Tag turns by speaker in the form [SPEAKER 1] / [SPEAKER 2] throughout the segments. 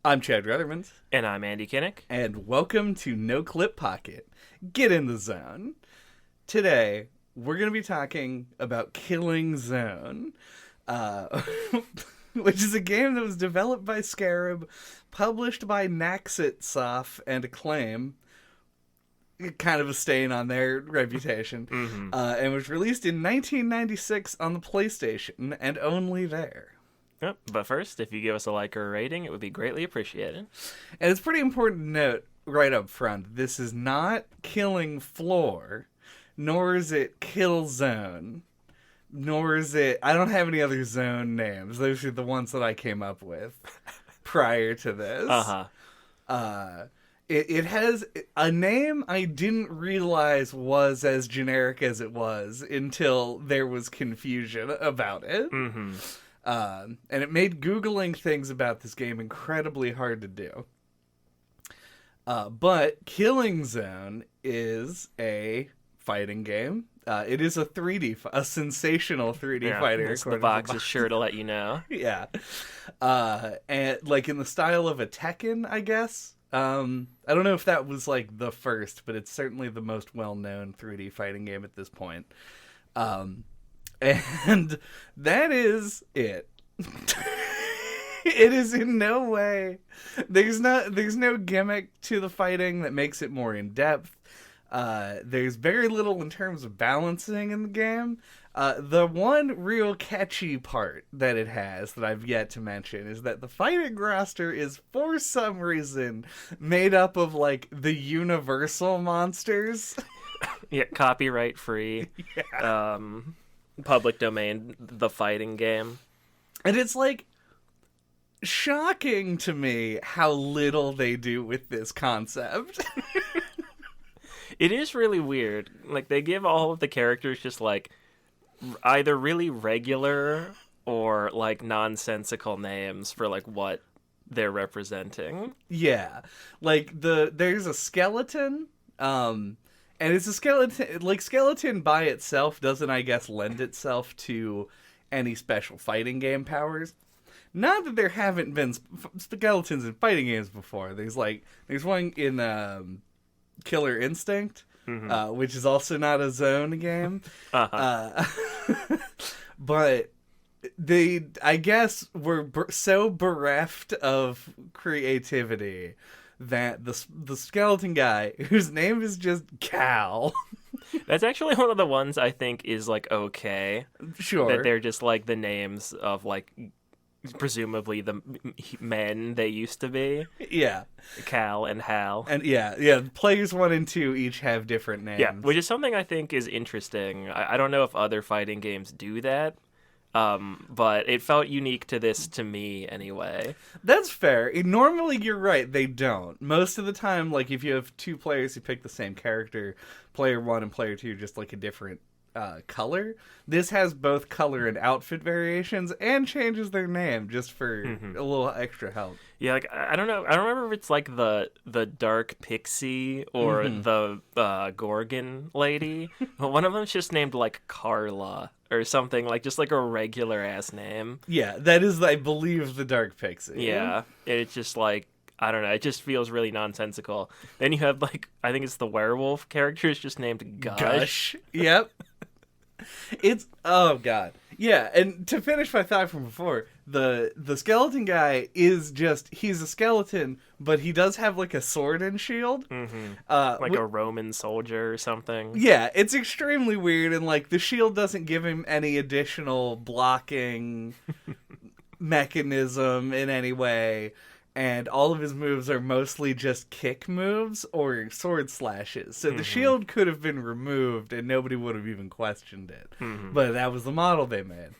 [SPEAKER 1] I'm Chad Ruthermond.
[SPEAKER 2] And I'm Andy Kinnick.
[SPEAKER 1] And welcome to NOCLIP Pocket. Get in the zone. Today, we're going to be talking about Killing Zone, which is a game that was developed by Scarab, published by Naxxitsoft and Acclaim, kind of a stain on their reputation, and was released in 1996 on the PlayStation, and only there.
[SPEAKER 2] Yep. But first, if you give us a like or a rating, it would be greatly appreciated.
[SPEAKER 1] And it's pretty important to note right up front, this is not Killing Floor, nor is it Kill Zone, nor is it... I don't have any other zone names. Those are the ones that I came up with prior to this. It has a name I didn't realize was as generic as it was until there was confusion about it. And it made Googling things about this game incredibly hard to do. But Killing Zone is a fighting game. It is a sensational 3D fighter.
[SPEAKER 2] The box is sure to let you know.
[SPEAKER 1] Yeah. And like in the style of a Tekken, I guess. I don't know if that was like the first, but it's certainly the most well-known 3D fighting game at this point. And that is it. It is in no way. There's no gimmick to the fighting that makes it more in depth. There's very little in terms of balancing in the game. The one real catchy part that it has that I've yet to mention is that the fighting roster is, for some reason, made up of like the Universal monsters.
[SPEAKER 2] Yeah, copyright free.
[SPEAKER 1] Yeah.
[SPEAKER 2] Public domain, the fighting game.
[SPEAKER 1] And it's like shocking to me how little they do with this concept.
[SPEAKER 2] It is really weird. Like, they give all of the characters just like either really regular or like nonsensical names for like what they're representing.
[SPEAKER 1] Yeah. Like there's a skeleton, and it's a skeleton. Like, skeleton by itself doesn't, I guess, lend itself to any special fighting game powers. Not that there haven't been skeletons in fighting games before. There's one in Killer Instinct, which is also not a zone game. But they, I guess, were so bereft of creativity that the skeleton guy, whose name is just Cal.
[SPEAKER 2] That's actually one of the ones I think is like okay.
[SPEAKER 1] Sure.
[SPEAKER 2] That they're just like the names of like presumably the men they used to be.
[SPEAKER 1] Yeah.
[SPEAKER 2] Cal and Hal.
[SPEAKER 1] And yeah. Players 1 and 2 each have different names.
[SPEAKER 2] Yeah, which is something I think is interesting. I don't know if other fighting games do that. But it felt unique to this, to me, anyway.
[SPEAKER 1] That's fair. Normally, you're right, they don't. Most of the time, like, if you have two players who pick the same character, player 1 and player 2 just, like, a different color. This has both color and outfit variations, and changes their name just for a little extra help.
[SPEAKER 2] Yeah, like, I don't know. I don't remember if it's, like, the dark pixie or the Gorgon lady. But one of them's just named, like, Carla or something, like, just, like, a regular-ass name.
[SPEAKER 1] Yeah, that is, I believe, the dark pixie.
[SPEAKER 2] Yeah, it's just, like, I don't know, it just feels really nonsensical. Then you have, like, I think it's the werewolf character is just named Gush.
[SPEAKER 1] Yep. It's, oh god. Yeah, and to finish my thought from before, the skeleton guy is just, he's a skeleton, but he does have like a sword and shield.
[SPEAKER 2] Like a Roman soldier or something.
[SPEAKER 1] Yeah, it's extremely weird, and like the shield doesn't give him any additional blocking mechanism in any way. And all of his moves are mostly just kick moves or sword slashes. So the shield could have been removed and nobody would have even questioned it. But that was the model they made.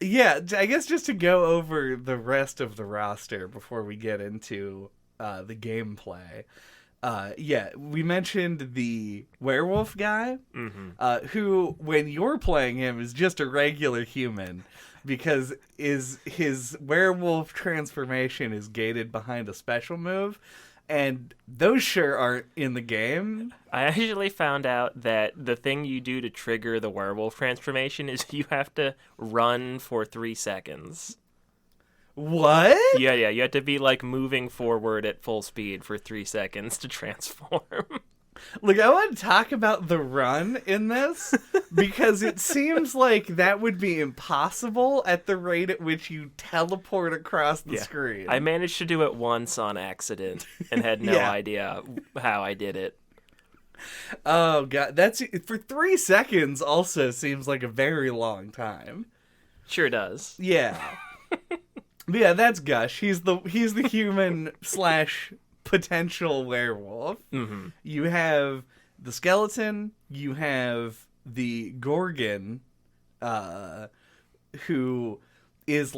[SPEAKER 1] Yeah, I guess just to go over the rest of the roster before we get into the gameplay. Yeah, we mentioned the werewolf guy, who, when you're playing him, is just a regular human. Because his werewolf transformation is gated behind a special move, And those sure aren't in the game.
[SPEAKER 2] I actually found out that the thing you do to trigger the werewolf transformation is you have to run for 3 seconds.
[SPEAKER 1] What?
[SPEAKER 2] Yeah, you have to be like moving forward at full speed for 3 seconds to transform.
[SPEAKER 1] Look, I want to talk about the run in this because it seems like that would be impossible at the rate at which you teleport across the screen.
[SPEAKER 2] I managed to do it once on accident and had no idea how I did it.
[SPEAKER 1] Oh god, that's for 3 seconds. Also seems like a very long time.
[SPEAKER 2] Sure does.
[SPEAKER 1] Yeah, yeah. That's Gush. He's the human / potential werewolf.
[SPEAKER 2] Mm-hmm.
[SPEAKER 1] You have the skeleton. You have the Gorgon, who is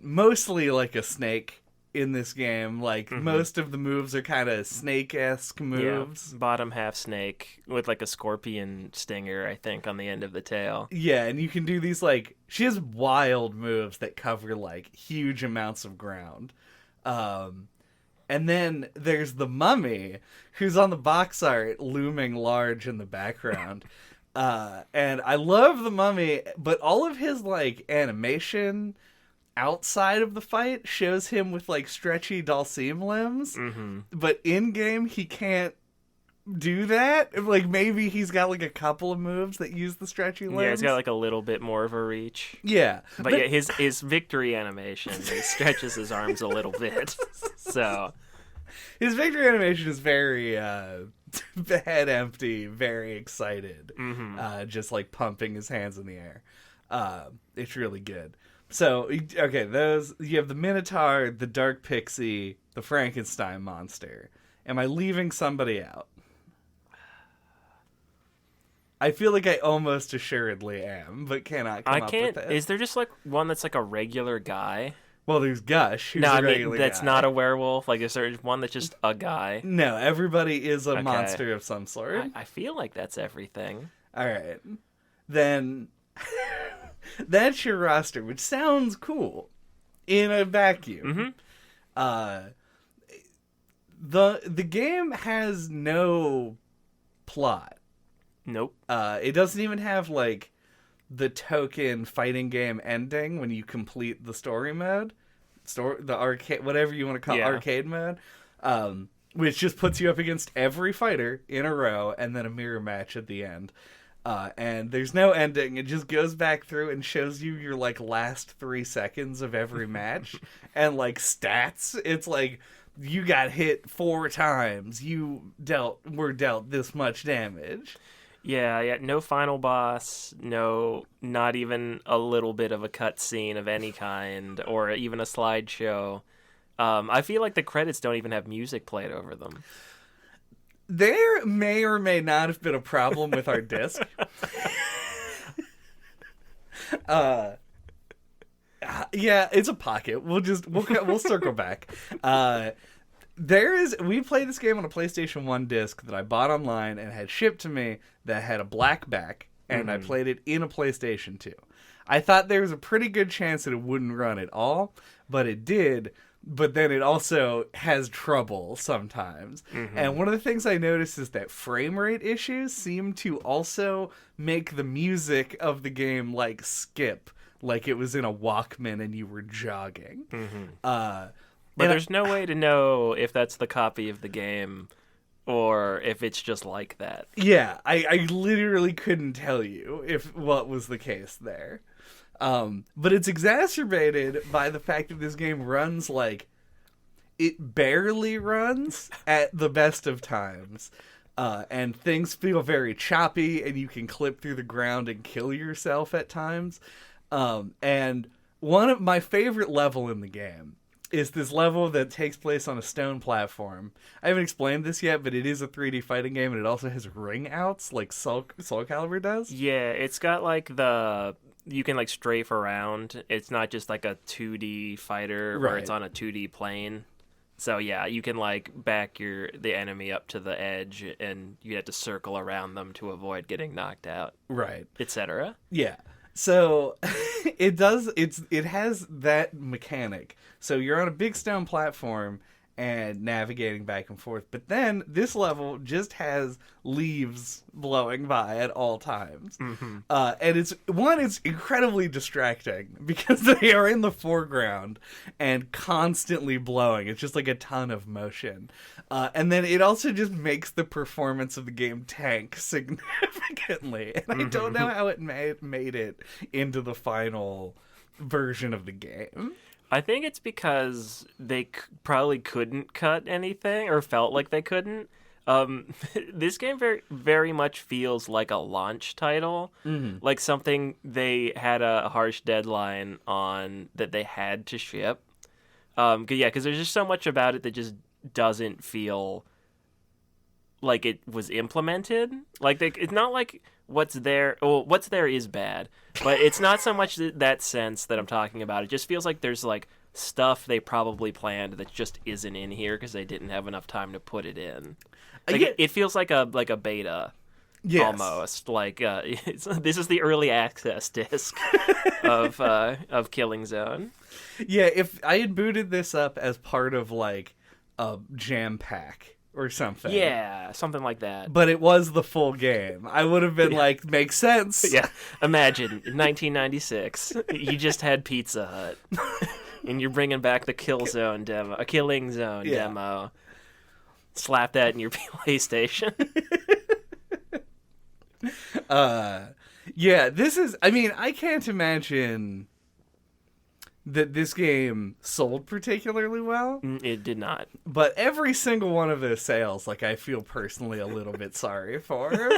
[SPEAKER 1] mostly like a snake in this game. Like most of the moves are kind of snake-esque moves.
[SPEAKER 2] Yeah, bottom half snake with like a scorpion stinger, I think, on the end of the tail.
[SPEAKER 1] Yeah, and you can do these she has wild moves that cover like huge amounts of ground. And then there's the mummy, who's on the box art looming large in the background. And I love the mummy, but all of his animation outside of the fight shows him with stretchy Dalsim limbs.
[SPEAKER 2] Mm-hmm.
[SPEAKER 1] But in game he can't do that. Maybe he's got a couple of moves that use the stretchy limbs.
[SPEAKER 2] Yeah, he's got a little bit more of a reach.
[SPEAKER 1] Yeah.
[SPEAKER 2] But yeah, his victory animation, he stretches his arms a little bit. So
[SPEAKER 1] his victory animation is very head empty, very excited.
[SPEAKER 2] Mm-hmm.
[SPEAKER 1] Just pumping his hands in the air. It's really good. So, okay, you have the Minotaur, the Dark Pixie, the Frankenstein monster. Am I leaving somebody out? I feel like I almost assuredly am, but cannot come up with it.
[SPEAKER 2] Is there just one that's a regular guy?
[SPEAKER 1] Well, there's Gush, who's
[SPEAKER 2] no,
[SPEAKER 1] a regular
[SPEAKER 2] that's
[SPEAKER 1] guy.
[SPEAKER 2] not a werewolf. Is there one that's just a guy?
[SPEAKER 1] No, everybody is a monster of some sort.
[SPEAKER 2] I feel like that's everything.
[SPEAKER 1] All right. Then that's your roster, which sounds cool in a vacuum.
[SPEAKER 2] Mm-hmm.
[SPEAKER 1] The game has no plot.
[SPEAKER 2] Nope.
[SPEAKER 1] It doesn't even have the token fighting game ending when you complete the story mode, the arcade, whatever you want to call it, arcade mode, which just puts you up against every fighter in a row and then a mirror match at the end. And there's no ending. It just goes back through and shows you your last 3 seconds of every match and stats. It's you got hit 4 times. You were dealt this much damage.
[SPEAKER 2] Yeah, no final boss, not even a little bit of a cutscene of any kind, or even a slideshow. I feel like the credits don't even have music played over them.
[SPEAKER 1] There may or may not have been a problem with our disc. Yeah, it's a pocket. We'll circle back. We played this game on a PlayStation 1 disc that I bought online and had shipped to me that had a black back, and I played it in a PlayStation 2. I thought there was a pretty good chance that it wouldn't run at all, but it did. But then it also has trouble sometimes. And one of the things I noticed is that frame rate issues seem to also make the music of the game skip, like it was in a Walkman and you were jogging.
[SPEAKER 2] But there's no way to know if that's the copy of the game or if it's just like that.
[SPEAKER 1] Yeah, I literally couldn't tell you what was the case there. But it's exacerbated by the fact that this game runs it barely runs at the best of times. And things feel very choppy, and you can clip through the ground and kill yourself at times. And one of my favorite level in the game is this level that takes place on a stone platform. I haven't explained this yet, but it is a 3D fighting game, and it also has ring outs like Soul Calibur does.
[SPEAKER 2] Yeah, it's got you can strafe around. It's not just a 2D fighter where it's on a 2D plane. So yeah, you can back the enemy up to the edge, and you have to circle around them to avoid getting knocked out.
[SPEAKER 1] Right.
[SPEAKER 2] Etc.
[SPEAKER 1] Yeah. So it has that mechanic. So you're on a big stone platform, and navigating back and forth. But then this level just has leaves blowing by at all times. And it's incredibly distracting because they are in the foreground and constantly blowing. It's just like a ton of motion. And then it also just makes the performance of the game tank significantly. And I don't know how it made it into the final version of the game.
[SPEAKER 2] I think it's because they probably couldn't cut anything, or felt like they couldn't. This game very, very much feels like a launch title, like something they had a harsh deadline on that they had to ship. Because there's just so much about it that just doesn't feel like it was implemented. Like it's not like what's there. Well, what's there is bad, but it's not so much that sense that I'm talking about. It just feels like there's like stuff they probably planned that just isn't in here because they didn't have enough time to put it in. Like, it feels like a beta. Yes. Almost like this is the early access disc of Killing Zone.
[SPEAKER 1] Yeah, if I had booted this up as part of like a jam pack or something.
[SPEAKER 2] Yeah, something like that.
[SPEAKER 1] But it was the full game. I would have been like, makes sense.
[SPEAKER 2] Yeah, imagine, in 1996, you just had Pizza Hut, and you're bringing back the Killing Zone demo. Slap that in your PlayStation.
[SPEAKER 1] This is, I mean, I can't imagine that this game sold particularly well.
[SPEAKER 2] It did not.
[SPEAKER 1] But every single one of those sales, like, I feel personally a little bit sorry for.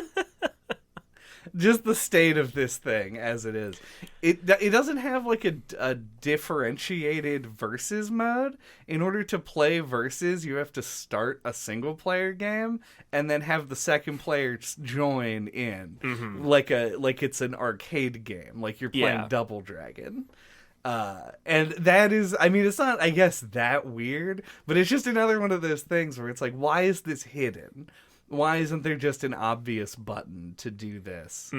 [SPEAKER 1] Just the state of this thing as it is. It doesn't have like a differentiated versus mode. In order to play versus, you have to start a single player game and then have the second player join in, like it's an arcade game, like you're playing Double Dragon. And that is, I mean, it's not, I guess, that weird, but it's just another one of those things where it's like, why is this hidden? Why isn't there just an obvious button to do this?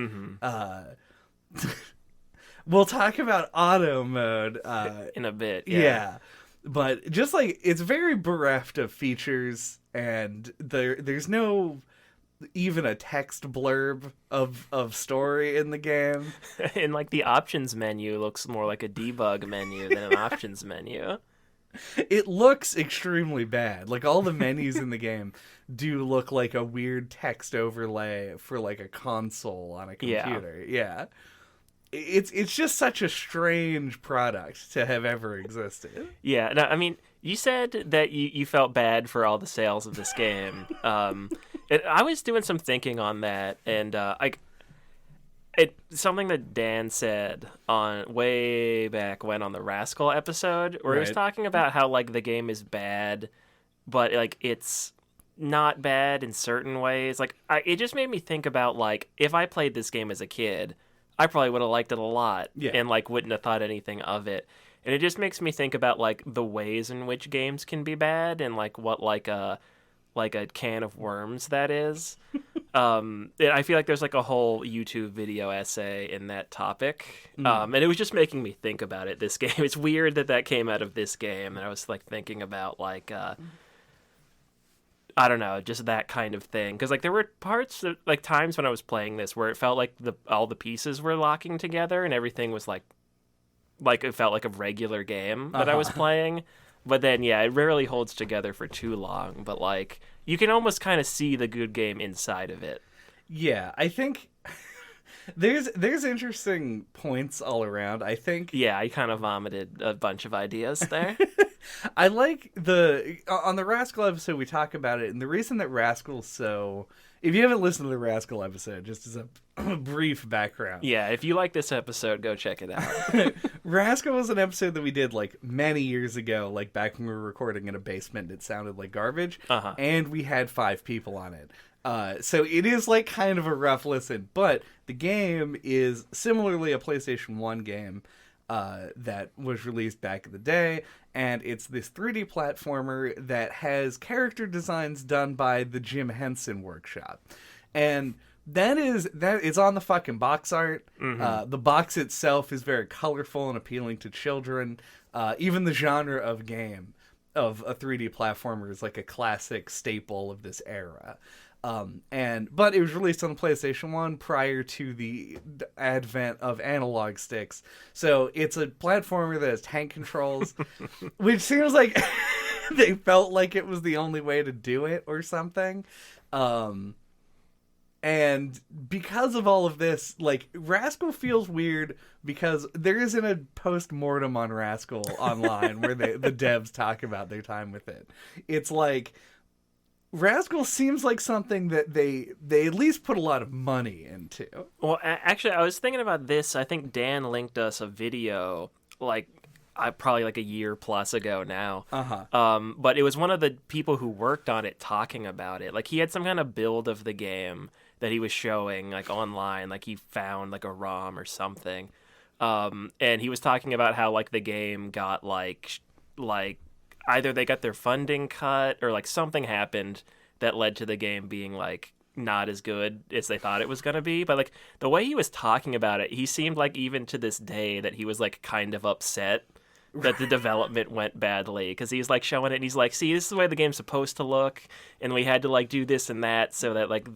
[SPEAKER 1] We'll talk about auto mode
[SPEAKER 2] in a bit.
[SPEAKER 1] Yeah. But just like, it's very bereft of features, and there's no even a text blurb of story in the game.
[SPEAKER 2] And like the options menu looks more like a debug menu than an options menu.
[SPEAKER 1] It looks extremely bad. Like, all the menus in the game do look like a weird text overlay for like a console on a computer. Yeah. It's just such a strange product to have ever existed.
[SPEAKER 2] Yeah. No, I mean, you said that you felt bad for all the sales of this game. I was doing some thinking on that, and it's something that Dan said on way back when on the Rascal episode, where he was talking about how like the game is bad, but like it's not bad in certain ways. Like it just made me think about like if I played this game as a kid, I probably would have liked it a lot, and like wouldn't have thought anything of it. And it just makes me think about like the ways in which games can be bad, and like what like a can of worms that is. I feel like there's like a whole YouTube video essay in that topic. And it was just making me think about it, this game. It's weird that came out of this game. And I was like thinking about like, I don't know, just that kind of thing. Because like there were parts, like times when I was playing this where it felt like all the pieces were locking together and everything was like it felt like a regular game that I was playing. But then, yeah, it rarely holds together for too long. But, like, you can almost kind of see the good game inside of it.
[SPEAKER 1] Yeah, I think there's interesting points all around. I think...
[SPEAKER 2] Yeah, I kind of vomited a bunch of ideas there.
[SPEAKER 1] I like on the Rascal episode, we talk about it. And the reason that Rascal's so... If you haven't listened to the Rascal episode, just as a brief background.
[SPEAKER 2] Yeah, if you like this episode, go check it out.
[SPEAKER 1] Rascal was an episode that we did like many years ago, like back when we were recording in a basement. It sounded like garbage. And we had 5 people on it. So it is like kind of a rough listen. But the game is similarly a PlayStation 1 game that was released back in the day. And it's this 3D platformer that has character designs done by the Jim Henson Workshop. And that is on the fucking box art. The box itself is very colorful and appealing to children. Even the genre of game of a 3D platformer is like a classic staple of this era. But it was released on the PlayStation 1 prior to the advent of analog sticks. So it's a platformer that has tank controls, which seems like they felt like it was the only way to do it or something. And because of all of this, like, Rascal feels weird because there isn't a post-mortem on Rascal online where the devs talk about their time with it. It's like, Rascal seems like something that they at least put a lot of money into.
[SPEAKER 2] Well, actually, I was thinking about this. I think Dan linked us a video, like, probably like a year plus ago now. But it was one of the people who worked on it talking about it. Like, he had some kind of build of the game that he was showing, like, online. Like, he found, like, a ROM or something. And he was talking about how, like, the game got, like either they got their funding cut or, like, something happened that led to the game being, like, not as good as they thought it was going to be. But, like, the way he was talking about it, he seemed like even to this day that he was, like, kind of upset that the development went badly, because he's like showing it and he's like, see, this is the way the game's supposed to look, and we had to like do this and that so that like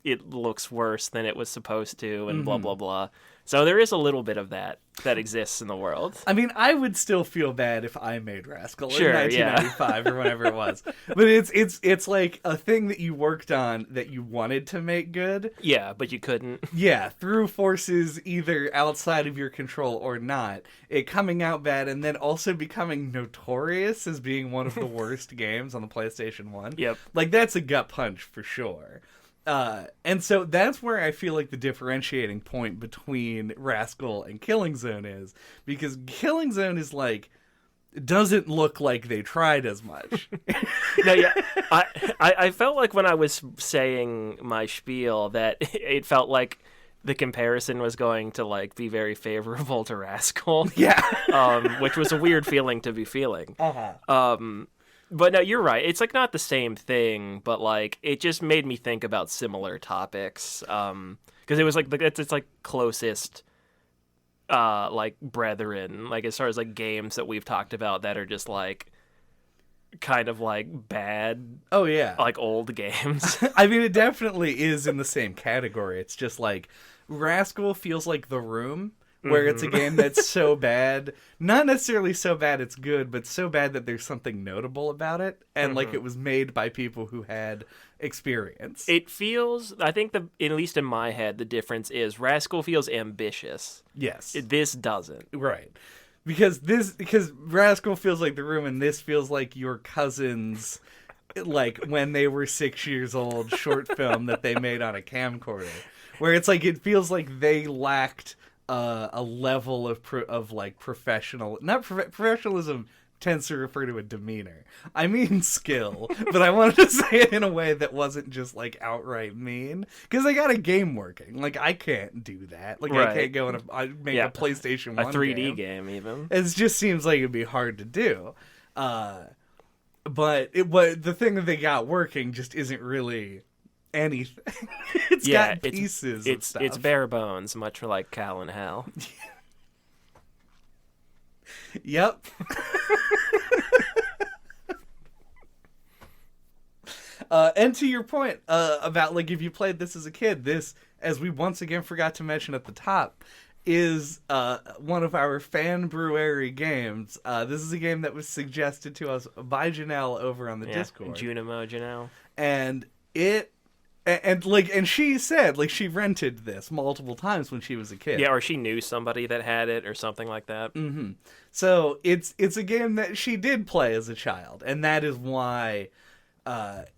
[SPEAKER 2] it looks worse than it was supposed to, and blah blah blah. So there is a little bit of that exists in the world.
[SPEAKER 1] I mean, I would still feel bad if I made Rascal
[SPEAKER 2] Sure,
[SPEAKER 1] in 1995 or whenever it was. But it's like a thing that you worked on that you wanted to make good.
[SPEAKER 2] Yeah, but you couldn't.
[SPEAKER 1] Yeah, through forces either outside of your control or not. It coming out bad and then also becoming notorious as being one of the worst games on the PlayStation 1.
[SPEAKER 2] Yep.
[SPEAKER 1] Like, that's a gut punch for sure. And so that's where I feel like the differentiating point between Rascal and Killing Zone is, because Killing Zone is like, doesn't look like they tried as much.
[SPEAKER 2] No, yeah, I felt like when I was saying my spiel that it felt like the comparison was going to like be very favorable to Rascal.
[SPEAKER 1] Yeah.
[SPEAKER 2] Which was a weird feeling to be feeling. But no, you're right. It's like not the same thing, but like it just made me think about similar topics. Because it was like it's like closest, like brethren, like as far as like games that we've talked about that are just like kind of like bad.
[SPEAKER 1] Oh yeah,
[SPEAKER 2] like old games.
[SPEAKER 1] I mean, it definitely is in the same category. It's just like Rascal feels like The Room, where it's a game that's so bad, not necessarily so bad it's good, but so bad that there's something notable about it, and like it was made by people who had experience.
[SPEAKER 2] It feels, I think at least in my head, the difference is Rascal feels ambitious.
[SPEAKER 1] Yes.
[SPEAKER 2] This doesn't.
[SPEAKER 1] Right. Because Rascal feels like The Room, and this feels like your cousin's, like, when they were 6 years old, short film that they made on a camcorder. Where it's like, it feels like they lacked a level of like professional, not professionalism tends to refer to a demeanor. I mean skill, but I wanted to say it in a way that wasn't just like outright mean, because I got a game working. Like I can't do that. Like I can't go and make a PlayStation 1
[SPEAKER 2] a 3D game even.
[SPEAKER 1] It just seems like it'd be hard to do. But the thing that they got working just isn't really anything. It's got pieces of stuff.
[SPEAKER 2] It's bare bones, much like Cal and Hal.
[SPEAKER 1] Yep. And to your point about like if you played this as a kid, this, as we once again forgot to mention at the top, is one of our Fanbruary games. This is a game that was suggested to us by Janelle over on the Discord.
[SPEAKER 2] Junimo Janelle.
[SPEAKER 1] And she said like she rented this multiple times when she was a kid.
[SPEAKER 2] Yeah, or she knew somebody that had it or something like that.
[SPEAKER 1] Mm-hmm. So it's a game that she did play as a child, and that is why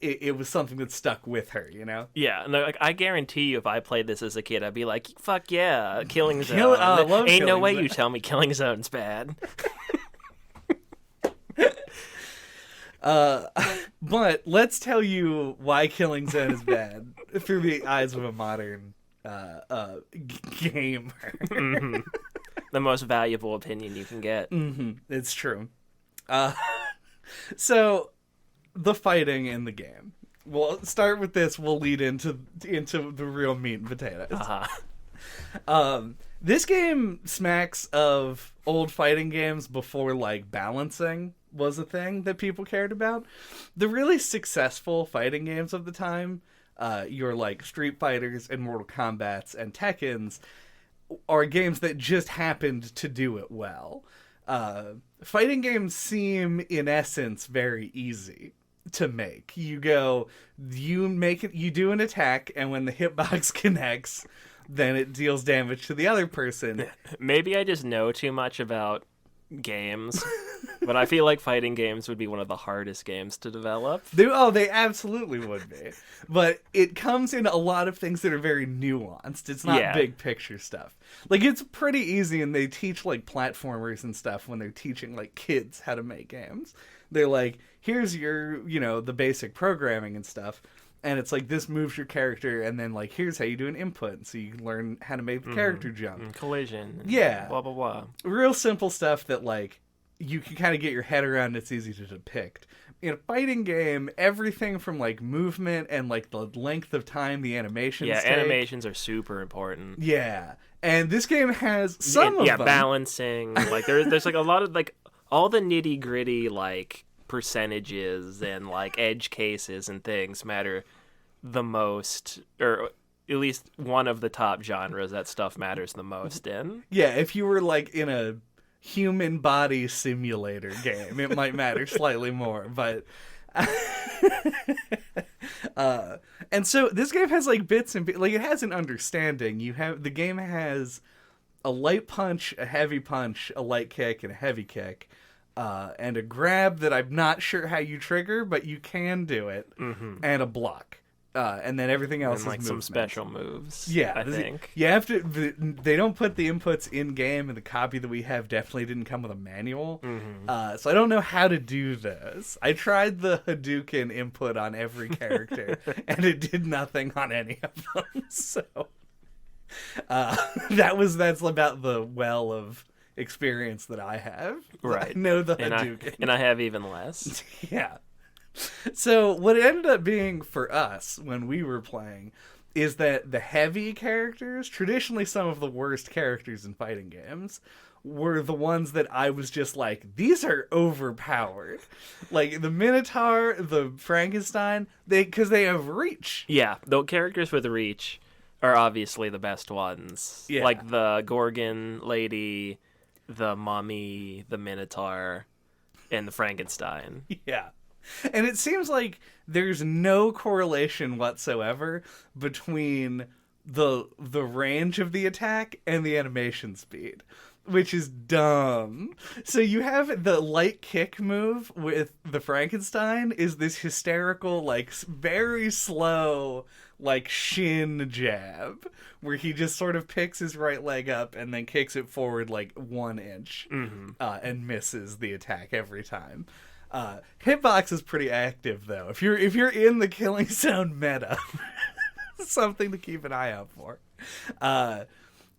[SPEAKER 1] it was something that stuck with her, you know?
[SPEAKER 2] Yeah, no, like I guarantee you, if I played this as a kid, I'd be like, "Fuck yeah, Killing Zone!" Ain't no way you tell me Killing Zone's bad.
[SPEAKER 1] But let's tell you why Killing Zone is bad through the eyes of a modern gamer.
[SPEAKER 2] Mm-hmm. The most valuable opinion you can get.
[SPEAKER 1] Mm-hmm. It's true. So the fighting in the game. We'll start with this. We'll lead into the real meat and potatoes. This game smacks of old fighting games before like balancing was a thing that people cared about. The really successful fighting games of the time, your like Street Fighters and Mortal Kombats and Tekkens, are games that just happened to do it well. Fighting games seem, in essence, very easy to make. You make it, you do an attack, and when the hitbox connects, then it deals damage to the other person.
[SPEAKER 2] Maybe I just know too much about games, but I feel like fighting games would be one of the hardest games to develop.
[SPEAKER 1] They absolutely would be. But it comes in a lot of things that are very nuanced. It's not big picture stuff. Like, it's pretty easy, and they teach, like, platformers and stuff when they're teaching, like, kids how to make games. They're like, here's your, the basic programming and stuff. And it's like, this moves your character, and then, like, here's how you do an input, so you can learn how to make the character jump.
[SPEAKER 2] Collision.
[SPEAKER 1] Yeah.
[SPEAKER 2] Blah, blah, blah.
[SPEAKER 1] Real simple stuff that, like, you can kind of get your head around. It's easy to depict. In a fighting game, everything from, like, movement and, like, the length of time the animations take.
[SPEAKER 2] Animations are super important.
[SPEAKER 1] Yeah. And this game has some of them.
[SPEAKER 2] Yeah, balancing. Like, there's, like, a lot of, like, all the nitty-gritty, like, percentages and like edge cases and things matter the most, or at least one of the top genres that stuff matters the most in.
[SPEAKER 1] Yeah, if you were like in a human body simulator game, it might matter slightly more, but and so this game has like bits and like it has an understanding. The game has a light punch, a heavy punch, a light kick, and a heavy kick. And a grab that I'm not sure how you trigger, but you can do it, and a block, and then everything else
[SPEAKER 2] and, like,
[SPEAKER 1] is
[SPEAKER 2] some
[SPEAKER 1] movement.
[SPEAKER 2] special moves.
[SPEAKER 1] Yeah,
[SPEAKER 2] I think
[SPEAKER 1] you have to. They don't put the inputs in game, and the copy that we have definitely didn't come with a manual. So I don't know how to do this. I tried the Hadouken input on every character, and it did nothing on any of them. So that's about the well of experience that I have.
[SPEAKER 2] Right.
[SPEAKER 1] I know the Hadouken.
[SPEAKER 2] And I have even less.
[SPEAKER 1] Yeah. So what it ended up being for us when we were playing is that the heavy characters, traditionally some of the worst characters in fighting games, were the ones that I was just like, these are overpowered. Like the Minotaur, the Frankenstein, because they have reach.
[SPEAKER 2] Yeah, the characters with reach are obviously the best ones.
[SPEAKER 1] Yeah.
[SPEAKER 2] Like the Gorgon lady, the mummy, the Minotaur, and the Frankenstein.
[SPEAKER 1] Yeah. And it seems like there's no correlation whatsoever between the range of the attack and the animation speed, which is dumb. So you have the light kick move with the Frankenstein is this hysterical, like, very slow, like, shin jab, where he just sort of picks his right leg up and then kicks it forward, like, 1 inch, and misses the attack every time. Hitbox is pretty active, though. If you're in the killing zone meta, something to keep an eye out for.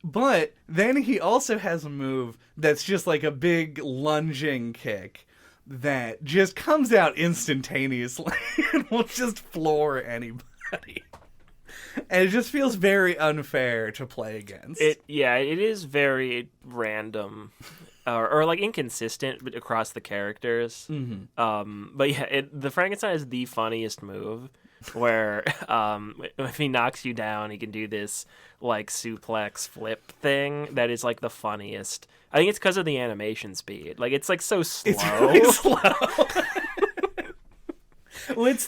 [SPEAKER 1] But then he also has a move that's just like a big lunging kick that just comes out instantaneously and will just floor anybody. And it just feels very unfair to play against.
[SPEAKER 2] It is very random. Or like inconsistent across the characters. But yeah, the Frankenstein is the funniest move, where if he knocks you down, he can do this like suplex flip thing that is like the funniest. I think it's because of the animation speed. Like it's like so slow.
[SPEAKER 1] It's really slow. What's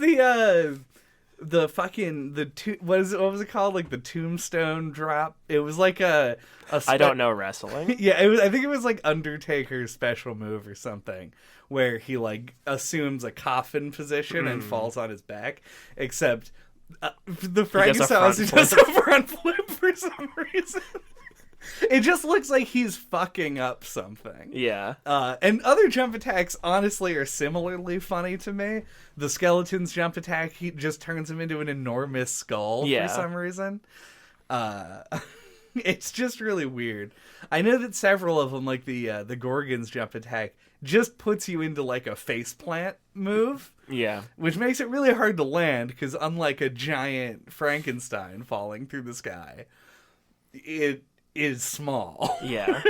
[SPEAKER 1] what was it called? Like the tombstone drop? It was like
[SPEAKER 2] I don't know wrestling.
[SPEAKER 1] Yeah, I think it was like Undertaker's special move or something, where he like assumes a coffin position and falls on his back. Except the Frankenstein does a front flip for some reason. It just looks like he's fucking up something.
[SPEAKER 2] Yeah.
[SPEAKER 1] And other jump attacks, honestly, are similarly funny to me. The skeleton's jump attack, he just turns him into an enormous skull for some reason. It's just really weird. I know that several of them, like the Gorgon's jump attack, just puts you into like a faceplant move.
[SPEAKER 2] Yeah.
[SPEAKER 1] Which makes it really hard to land, because unlike a giant Frankenstein falling through the sky, it is small.
[SPEAKER 2] Yeah.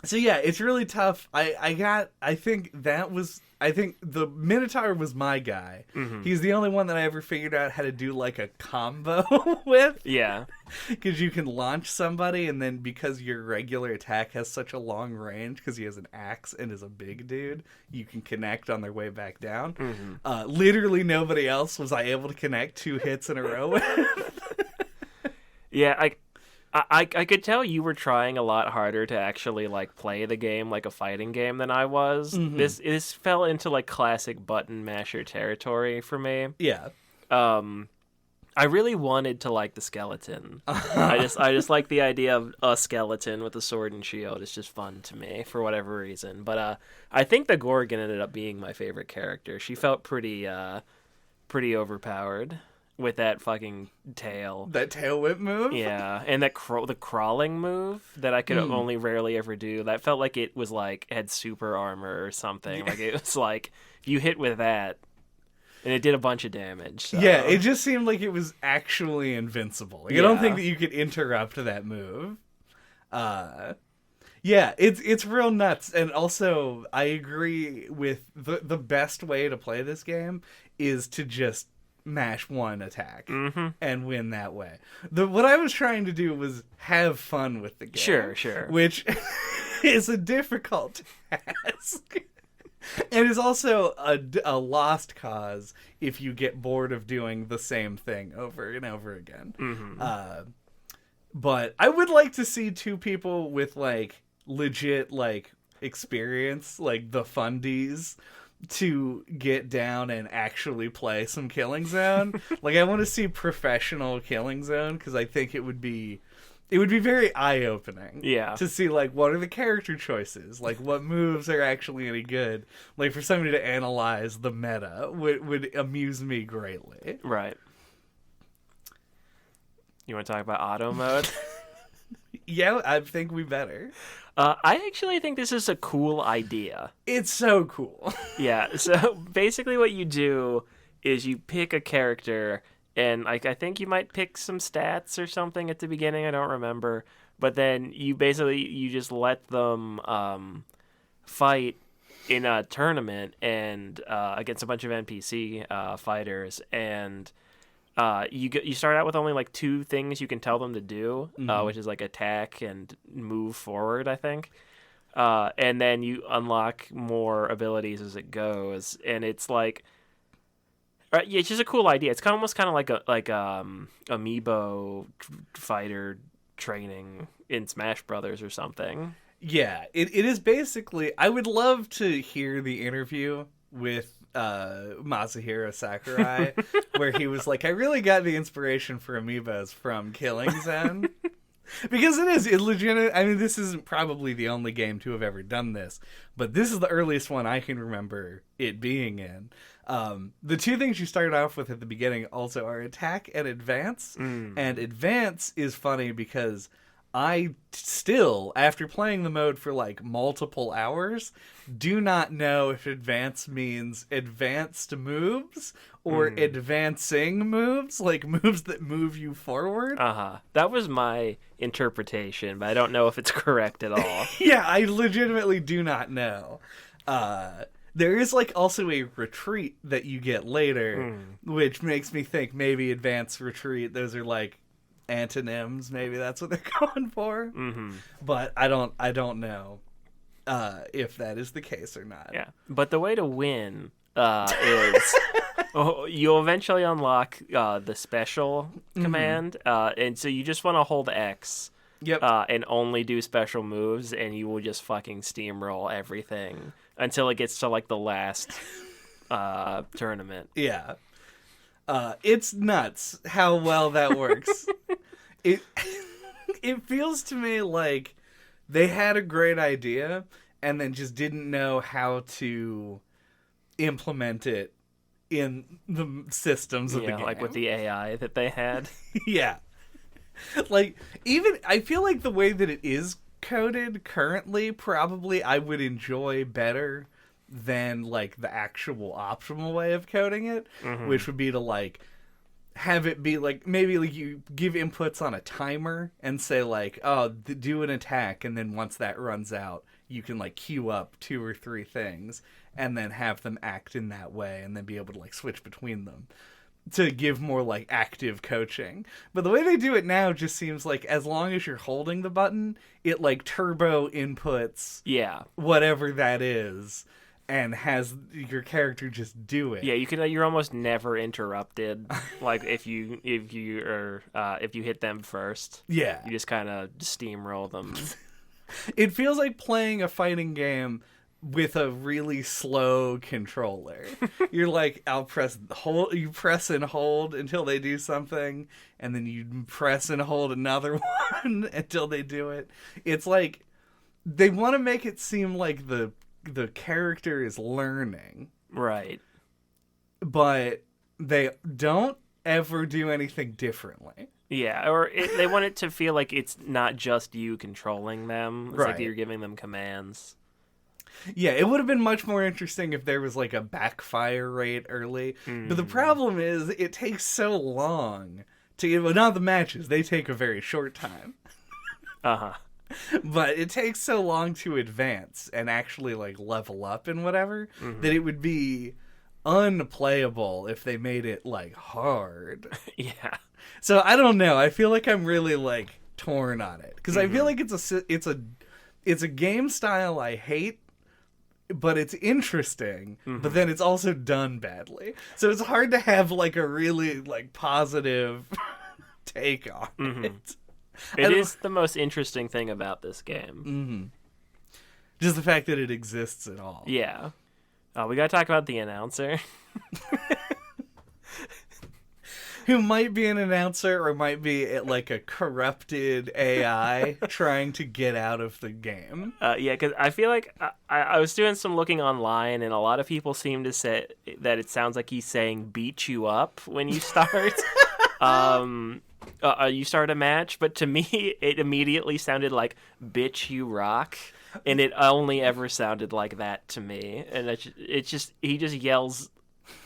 [SPEAKER 1] So yeah, it's really tough. I think the Minotaur was my guy.
[SPEAKER 2] Mm-hmm.
[SPEAKER 1] He's the only one that I ever figured out how to do like a combo with.
[SPEAKER 2] Yeah.
[SPEAKER 1] Because you can launch somebody, and then because your regular attack has such a long range, because he has an axe and is a big dude, you can connect on their way back down.
[SPEAKER 2] Mm-hmm.
[SPEAKER 1] Literally nobody else was I able to connect 2 hits in a row with.
[SPEAKER 2] Yeah, I could tell you were trying a lot harder to actually like play the game like a fighting game than I was.
[SPEAKER 1] Mm-hmm.
[SPEAKER 2] This fell into like classic button masher territory for me.
[SPEAKER 1] Yeah.
[SPEAKER 2] I really wanted to like the skeleton. I just like the idea of a skeleton with a sword and shield. It's just fun to me for whatever reason. But I think the Gorgon ended up being my favorite character. She felt pretty overpowered with that fucking tail.
[SPEAKER 1] That tail whip move?
[SPEAKER 2] Yeah, and that the crawling move that I could only rarely ever do. That felt like it was like had super armor or something. Like it was like if you hit with that, and it did a bunch of damage. So.
[SPEAKER 1] Yeah, it just seemed like it was actually invincible. Like, I don't think that you could interrupt that move. Yeah, it's real nuts. And also, I agree with the best way to play this game is to just mash one attack and win that way. What I was trying to do was have fun with the game.
[SPEAKER 2] Sure.
[SPEAKER 1] Which is a difficult task. And is also a lost cause if you get bored of doing the same thing over and over again.
[SPEAKER 2] Mm-hmm.
[SPEAKER 1] But I would like to see 2 people with like legit like experience, like the fundies, to get down and actually play some Killing Zone. Like I want to see professional Killing Zone because I think it would be very eye-opening.
[SPEAKER 2] Yeah.
[SPEAKER 1] To see, like, what are the character choices? Like, what moves are actually any good? Like, for somebody to analyze the meta would amuse me greatly.
[SPEAKER 2] Right. You want to talk about auto mode?
[SPEAKER 1] Yeah, I think we better.
[SPEAKER 2] I actually think this is a cool idea.
[SPEAKER 1] It's so cool.
[SPEAKER 2] Yeah, so basically what you do is you pick a character, and like I think you might pick some stats or something at the beginning, I don't remember, but then you just let them fight in a tournament and against a bunch of NPC fighters, and you start out with only like 2 things you can tell them to do, which is like attack and move forward, I think. And then you unlock more abilities as it goes, and it's like, yeah, it's just a cool idea. It's almost kind of like amiibo fighter training in Smash Brothers or something.
[SPEAKER 1] Yeah, it is basically. I would love to hear the interview with Masahiro Sakurai, where he was like, I really got the inspiration for amiibos from Killing Zone. Because it legit. I mean, this isn't probably the only game to have ever done this, but this is the earliest one I can remember it being in. The 2 things you started off with at the beginning also are attack and advance. And advance is funny because I still, after playing the mode for like multiple hours, do not know if advance means advanced moves or advancing moves, like moves that move you forward.
[SPEAKER 2] That was my interpretation, but I don't know if it's correct at all.
[SPEAKER 1] Yeah, I legitimately do not know. There is like also a retreat that you get later, which makes me think maybe advance retreat, those are like antonyms, maybe that's what they're going for. But I don't know if that is the case or not.
[SPEAKER 2] Yeah, but the way to win is you'll eventually unlock the special command, and so you just want to hold X.
[SPEAKER 1] Yep.
[SPEAKER 2] And only do special moves, and you will just fucking steamroll everything until it gets to like the last tournament.
[SPEAKER 1] Yeah. It's nuts how well that works. It feels to me like they had a great idea and then just didn't know how to implement it in the systems of the game.
[SPEAKER 2] Like with the AI that they had.
[SPEAKER 1] Yeah. Like, even, I feel like the way that it is coded currently, probably I would enjoy better than, like, the actual optimal way of coding it, which would be to, like, have it be like, maybe like you give inputs on a timer and say like, oh, do an attack, and then once that runs out, you can like queue up 2 or 3 things and then have them act in that way and then be able to like switch between them to give more like active coaching. But the way they do it now just seems like as long as you're holding the button, it like turbo inputs whatever that is and has your character just do it.
[SPEAKER 2] Yeah, you're almost never interrupted. Like if you hit them first.
[SPEAKER 1] Yeah.
[SPEAKER 2] You just kind of steamroll them.
[SPEAKER 1] It feels like playing a fighting game with a really slow controller. You're like, I'll press hold, you press and hold until they do something, and then you press and hold another one until they do it. It's like they want to make it seem like the character is learning.
[SPEAKER 2] Right.
[SPEAKER 1] But they don't ever do anything differently.
[SPEAKER 2] Yeah, or they want it to feel like it's not just you controlling them. It's like you're giving them commands.
[SPEAKER 1] Yeah, it would have been much more interesting if there was like a backfire rate early. But the problem is it takes so long to get... Well, not the matches. They take a very short time.
[SPEAKER 2] Uh-huh.
[SPEAKER 1] But it takes so long to advance and actually like level up and whatever that it would be unplayable if they made it like hard.
[SPEAKER 2] Yeah.
[SPEAKER 1] So I don't know. I feel like I'm really like torn on it because I feel like it's a game style I hate, but it's interesting. But then it's also done badly. So it's hard to have like a really like positive take on it.
[SPEAKER 2] It is the most interesting thing about this game.
[SPEAKER 1] Just the fact that it exists at all.
[SPEAKER 2] Yeah. We gotta talk about the announcer.
[SPEAKER 1] Who might be an announcer or might be like a corrupted AI trying to get out of the game.
[SPEAKER 2] Yeah, because I feel like I was doing some looking online, and a lot of people seem to say that it sounds like he's saying beat you up when you start. You start a match, but to me, it immediately sounded like bitch you rock. And it only ever sounded like that to me. And he just yells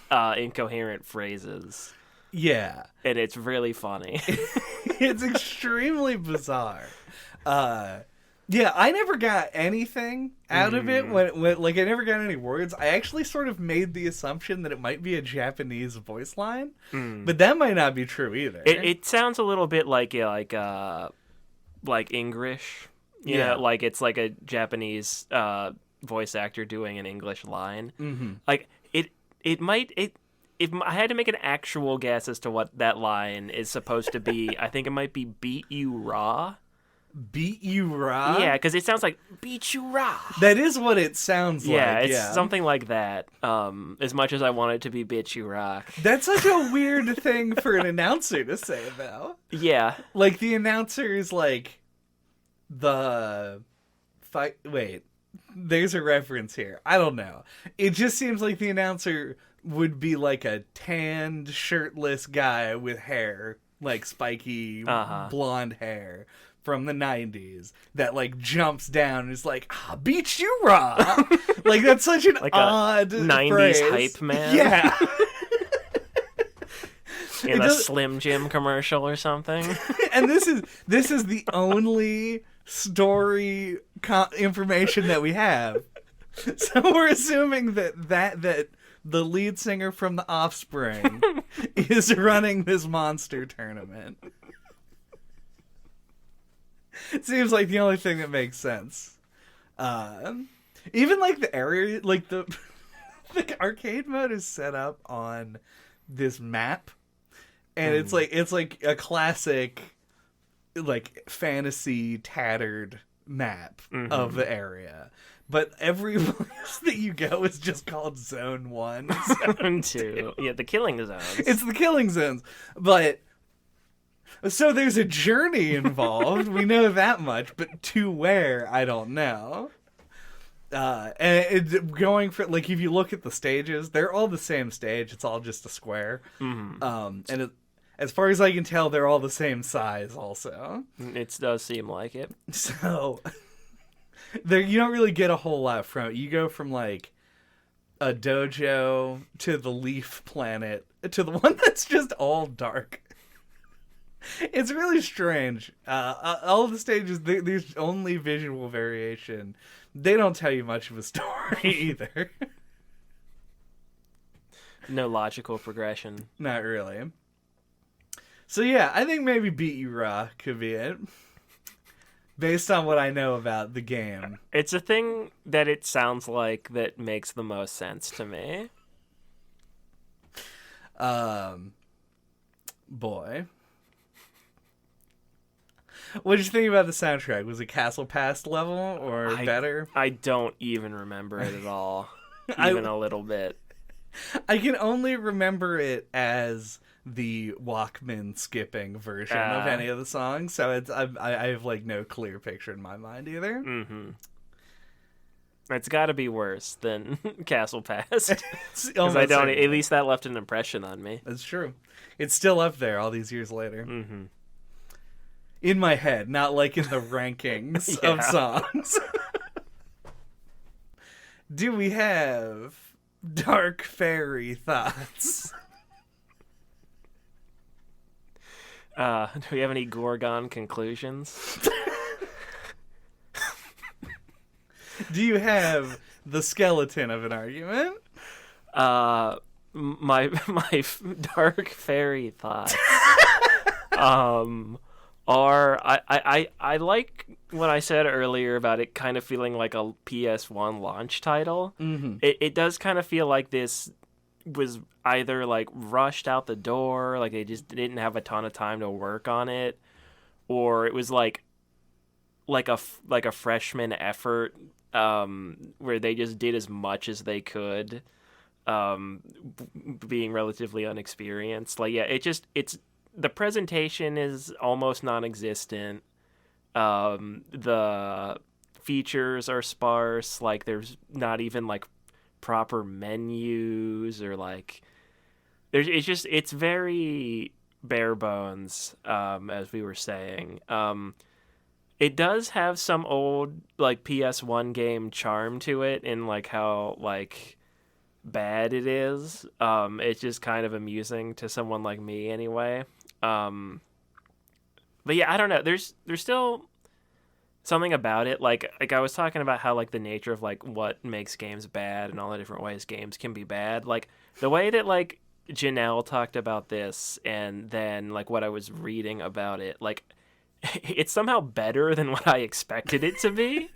[SPEAKER 2] incoherent phrases.
[SPEAKER 1] Yeah.
[SPEAKER 2] And it's really funny.
[SPEAKER 1] It's extremely bizarre. Yeah, I never got anything out of it. When like, I never got any words. I actually sort of made the assumption that it might be a Japanese voice line. But that might not be true either.
[SPEAKER 2] It sounds a little bit like English. You know, like it's like a Japanese voice actor doing an English line. Like if I had to make an actual guess as to what that line is supposed to be, I think it might be beat you raw.
[SPEAKER 1] Beat you raw?
[SPEAKER 2] Yeah, because it sounds like beat you raw.
[SPEAKER 1] That is what it sounds like.
[SPEAKER 2] Yeah, it's something like that. As much as I want it to be bitch you rock.
[SPEAKER 1] That's such a weird thing for an announcer to say, though.
[SPEAKER 2] Yeah.
[SPEAKER 1] Like, the announcer is like the fight. Wait, there's a reference here. I don't know. It just seems like the announcer would be like a tanned, shirtless guy with hair, like spiky blonde hair from the 90s that like jumps down and is like, beat you raw. Like, that's such an like odd
[SPEAKER 2] 90s
[SPEAKER 1] phrase.
[SPEAKER 2] hype man.
[SPEAKER 1] Yeah.
[SPEAKER 2] In a Slim Jim commercial or something.
[SPEAKER 1] And this is the only story information that we have. So we're assuming that the lead singer from The Offspring is running this monster tournament. It seems like the only thing that makes sense. Even like the area, like the arcade mode is set up on this map, and it's like a classic, like fantasy tattered map of the area. But every place that you go is just called Zone 1.
[SPEAKER 2] Zone 2. Yeah, the killing zones.
[SPEAKER 1] It's the killing zones. But, so there's a journey involved. We know that much. But to where, I don't know. And going for, like, if you look at the stages, they're all the same stage. It's all just a square. As far as I can tell, they're all the same size also.
[SPEAKER 2] It does seem like it.
[SPEAKER 1] So... There, you don't really get a whole lot from it. You go from like a dojo to the Leaf Planet to the one that's just all dark. It's really strange. All of the stages, there's only visual variation. They don't tell you much of a story either.
[SPEAKER 2] No logical progression.
[SPEAKER 1] Not really. So yeah, I think maybe Beat You Raw could be it. Based on what I know about the game.
[SPEAKER 2] It's a thing that it sounds like that makes the most sense to me.
[SPEAKER 1] Boy. What did you think about the soundtrack? Was it Castle Past level or better?
[SPEAKER 2] I don't even remember it at all. Even a little bit.
[SPEAKER 1] I can only remember it as the Walkman skipping version of any of the songs, so I have like no clear picture in my mind either.
[SPEAKER 2] Mm-hmm. It's got to be worse than Castle Past, because I don't. At least that left an impression on me.
[SPEAKER 1] That's true. It's still up there all these years later.
[SPEAKER 2] Mm-hmm.
[SPEAKER 1] In my head, not like in the rankings of songs. Do we have dark fairy thoughts?
[SPEAKER 2] Do we have any Gorgon conclusions?
[SPEAKER 1] Do you have the skeleton of an argument?
[SPEAKER 2] My dark fairy thoughts are I like what I said earlier about it kind of feeling like a PS1 launch title.
[SPEAKER 1] Mm-hmm.
[SPEAKER 2] It does kind of feel like this was either like rushed out the door, like they just didn't have a ton of time to work on it, or it was like a freshman effort where they just did as much as they could, being relatively unexperienced. Like, yeah, it's the presentation is almost non-existent. The features are sparse. Like, there's not even like proper menus, or like it's very bare bones, as we were saying. It does have some old like PS1 game charm to it, in like how like bad it is. It's just kind of amusing to someone like me anyway. But yeah, I don't know. There's still something about it. Like I was talking about how like the nature of like what makes games bad and all the different ways games can be bad. Like the way that like Janelle talked about this, and then like what I was reading about it, like it's somehow better than what I expected it to be.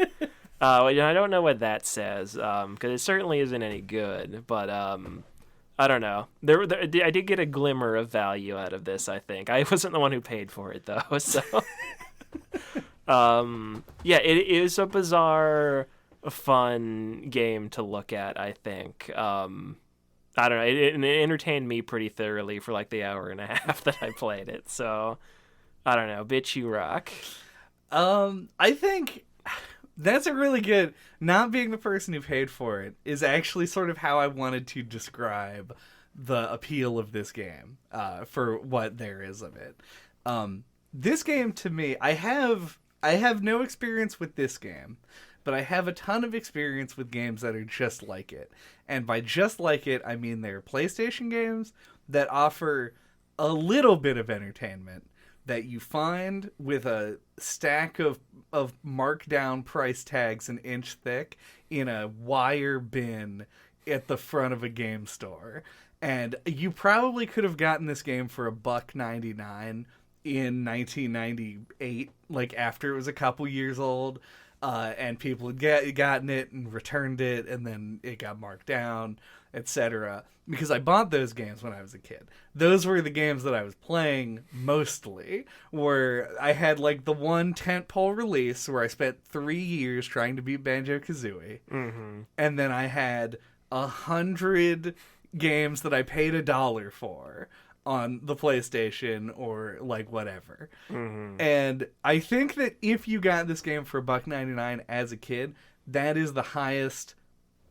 [SPEAKER 2] I don't know what that says, because it certainly isn't any good. But I don't know. I did get a glimmer of value out of this, I think. I wasn't the one who paid for it, though. So, yeah, it is a bizarre, fun game to look at, I think. I don't know. It entertained me pretty thoroughly for like the hour and a half that I played it. So, I don't know. Bitch, you rock.
[SPEAKER 1] I think that's a really good, not being the person who paid for it is actually sort of how I wanted to describe the appeal of this game, for what there is of it. This game, to me, I have no experience with this game, but I have a ton of experience with games that are just like it. And by just like it, I mean they're PlayStation games that offer a little bit of entertainment that you find with a stack of marked down price tags an inch thick in a wire bin at the front of a game store. And you probably could have gotten this game for $1.99 in 1998, like after it was a couple years old, and people had gotten it and returned it, and then it got marked down, etc. Because I bought those games when I was a kid. Those were the games that I was playing mostly, where I had like the one tentpole release where I spent 3 years trying to beat Banjo-Kazooie, and then I had 100 games that I paid $1 for on the PlayStation or like whatever. And I think that if you got this game for $1.99 as a kid, that is the highest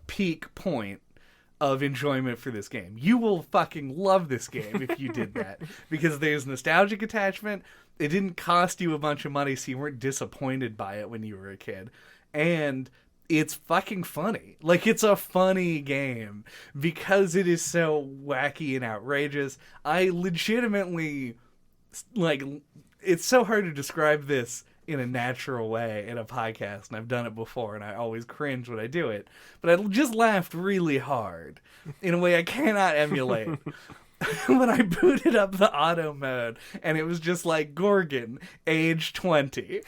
[SPEAKER 1] peak point of enjoyment for this game. You will fucking love this game if you did that, because there's nostalgic attachment. It didn't cost you a bunch of money, so you weren't disappointed by it when you were a kid. And it's fucking funny. Like, it's a funny game because it is so wacky and outrageous. I legitimately, like, it's so hard to describe this in a natural way in a podcast, and I've done it before, and I always cringe when I do it. But I just laughed really hard in a way I cannot emulate. When I booted up the auto mode, and it was just like Gorgon, age 20.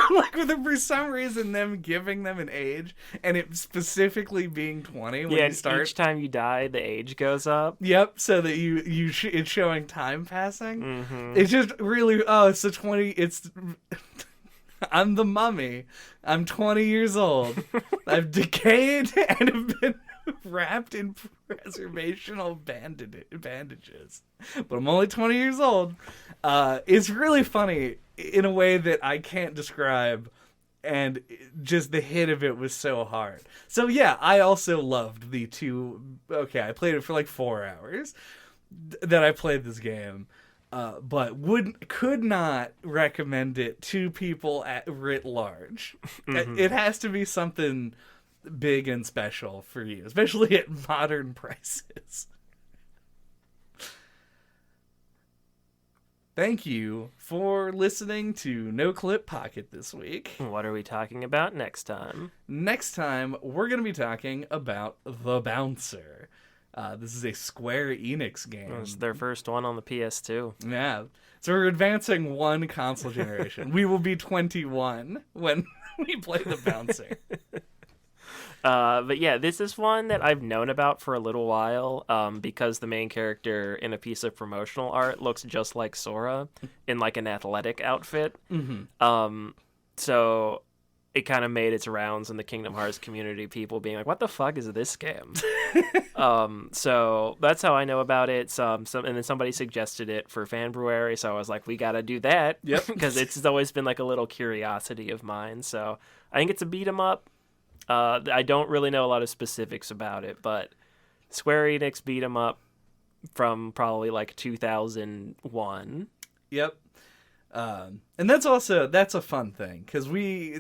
[SPEAKER 1] Like, for some reason, them giving them an age, and it specifically being 20 when you start.
[SPEAKER 2] Each time you die, the age goes up.
[SPEAKER 1] Yep, so that it's showing time passing.
[SPEAKER 2] Mm-hmm.
[SPEAKER 1] It's just really, it's the 20, it's... I'm the mummy. I'm 20 years old. I've decayed and have been wrapped in preservational bandages. But I'm only 20 years old. It's really funny in a way that I can't describe, and just the hit of it was so hard. So yeah, I also loved the two... Okay, I played it for like 4 hours that I played this game. But could not recommend it to people writ large. Mm-hmm. It has to be something big and special for you, especially at modern prices. Thank you for listening to NOCLIP Pocket this week.
[SPEAKER 2] What are we talking about next time?
[SPEAKER 1] Next time, we're going to be talking about The Bouncer. This is a Square Enix game.
[SPEAKER 2] It's their first one on the PS2.
[SPEAKER 1] Yeah. So we're advancing one console generation. We will be 21 when we play The Bouncer.
[SPEAKER 2] But yeah, this is one that I've known about for a little while because the main character in a piece of promotional art looks just like Sora in like an athletic outfit. Mm-hmm. So it kind of made its rounds in the Kingdom Hearts community, people being like, what the fuck is this game? So that's how I know about it. And then somebody suggested it for Fanbruary, so I was like, we gotta do that.
[SPEAKER 1] Yep.
[SPEAKER 2] Because it's always been like a little curiosity of mine. So I think it's a beat 'em up. I don't really know a lot of specifics about it, but Square Enix beat 'em up from probably like 2001.
[SPEAKER 1] Yep. And that's a fun thing, because we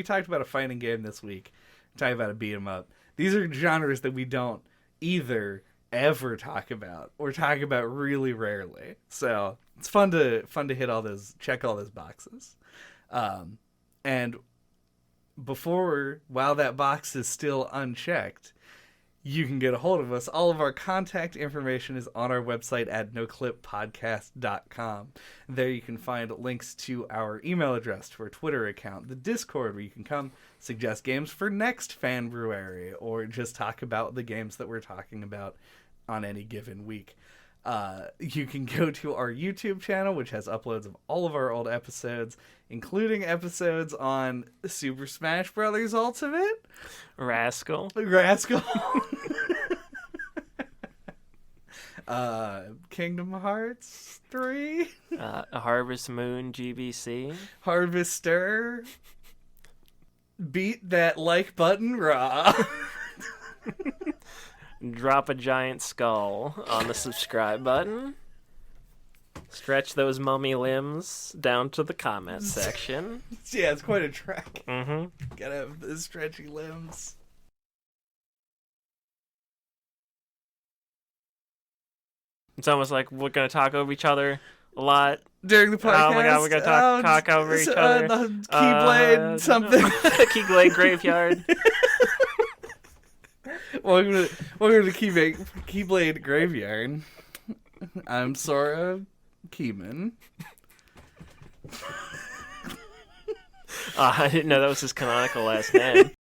[SPEAKER 1] talked about a fighting game this week, talking about a beat 'em up. These are genres that we don't either ever talk about or talk about really rarely. So it's fun to hit check all those boxes. And while that box is still unchecked, you can get a hold of us. All of our contact information is on our website at noclippodcast.com. There you can find links to our email address, to our Twitter account, the Discord, where you can come suggest games for next Fanbruary, or just talk about the games that we're talking about on any given week. You can go to our YouTube channel, which has uploads of all of our old episodes, including episodes on Super Smash Bros. Ultimate.
[SPEAKER 2] Rascal.
[SPEAKER 1] Kingdom Hearts 3.
[SPEAKER 2] Harvest Moon GBC.
[SPEAKER 1] Harvester. Beat that like button raw.
[SPEAKER 2] Drop a giant skull on the subscribe button. Stretch those mummy limbs down to the comment section.
[SPEAKER 1] Yeah, it's quite a trek.
[SPEAKER 2] Mm-hmm.
[SPEAKER 1] Gotta have the stretchy limbs.
[SPEAKER 2] It's almost like we're going to talk over each other a lot.
[SPEAKER 1] During the podcast?
[SPEAKER 2] Oh my god, we're going to talk over each other.
[SPEAKER 1] Keyblade something.
[SPEAKER 2] Keyblade Graveyard.
[SPEAKER 1] Welcome to the Keyblade Graveyard. I'm Sora Keyman.
[SPEAKER 2] I didn't know that was his canonical last name.